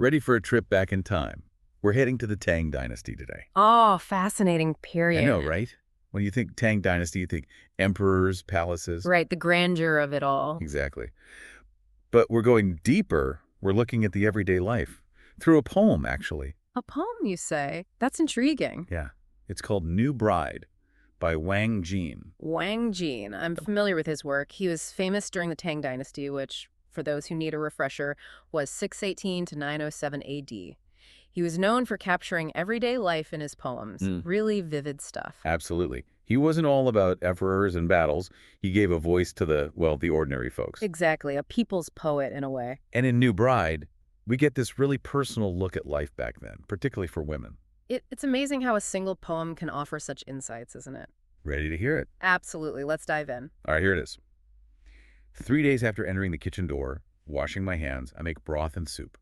Ready for a trip back in time. We're heading to the Tang Dynasty today. Oh, fascinating I know, period. right? When you think Tang Dynasty, you think emperors, palaces. Right, the grandeur of it all. Exactly. But we're going deeper. We're looking at the everyday life. Through a poem, actually. A poem, you say? That's intriguing. Yeah. It's called New Bride by Wang Jian. Wang Jian. I'm familiar with his work. He was famous during the Tang Dynasty, which, for those who need a refresher, was 618 to 907 AD. He was known for capturing everyday life in his poems. Really vivid stuff. Absolutely. He wasn't all about emperors and battles. He gave a voice to the ordinary folks. Exactly, a people's poet in a way. And in New Bride, we get this really personal look at life back then, particularly for women. It's amazing how a single poem can offer such insights, isn't it? Ready to hear it? Absolutely. Let's dive in. All right, here it is. 3 days after entering the kitchen door, washing my hands, I make broth and soup.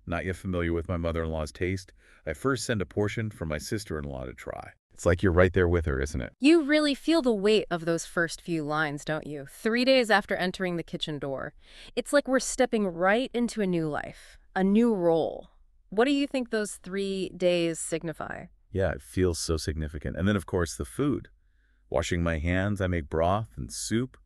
Not yet familiar with my mother-in-law's taste, I first send a portion for my sister-in-law to try. It's like you're right there with her, isn't it? You really feel the weight of those first few lines, don't you? 3 days after entering the kitchen door. It's like we're stepping right into a new life, a new role. What do you think those 3 days signify? Yeah, it feels so significant. And then, of course, the food. Washing my hands, I make broth and soup.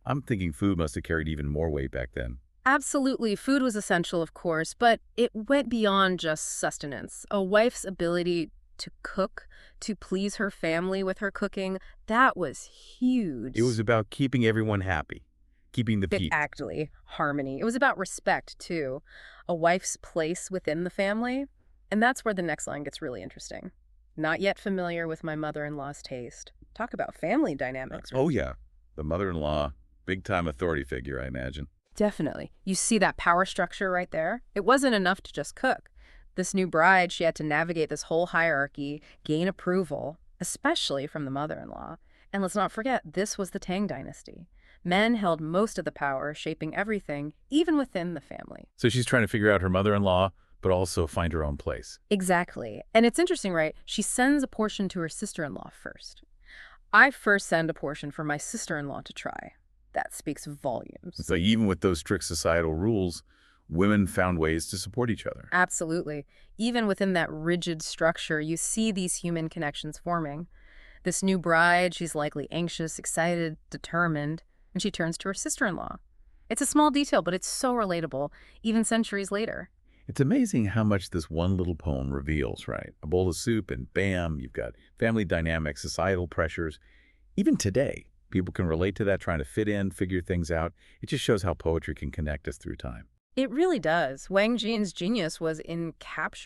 I'm thinking food must have carried even more weight back then. Absolutely. Food was essential, of course, but it went beyond just sustenance. A wife's ability to cook, to please her family with her cooking, that was huge. It was about keeping everyone happy, keeping the peace. Exactly. Harmony. It was about respect, too. A wife's place within the family. And that's where the next line gets really interesting. Not yet familiar with my mother-in-law's taste. Talk about family dynamics. Oh, yeah. The mother-in-law, big-time authority figure, I imagine. Definitely. You see that power structure right there? It wasn't enough to just cook. This new bride, she had to navigate this whole hierarchy, gain approval, especially from the mother-in-law. And let's not forget, this was the Tang Dynasty. Men held most of the power, shaping everything, even within the family. So she's trying to figure out her mother-in-law, but also find her own place. Exactly. And it's interesting, right? She sends a portion to her sister-in-law first. I first send a portion for my sister-in-law to try. That speaks volumes. So even with those strict societal rules, women found ways to support each other. Absolutely. Even within that rigid structure, you see these human connections forming. This new bride, she's likely anxious, excited, determined, and she turns to her sister-in-law. It's a small detail, but it's so relatable, even centuries later. It's amazing how much this one little poem reveals, right? A bowl of soup and bam, you've got family dynamics, societal pressures. Even today, people can relate to that, trying to fit in, figure things out. It just shows how poetry can connect us through time. It really does. Wang Jian's genius was in capturing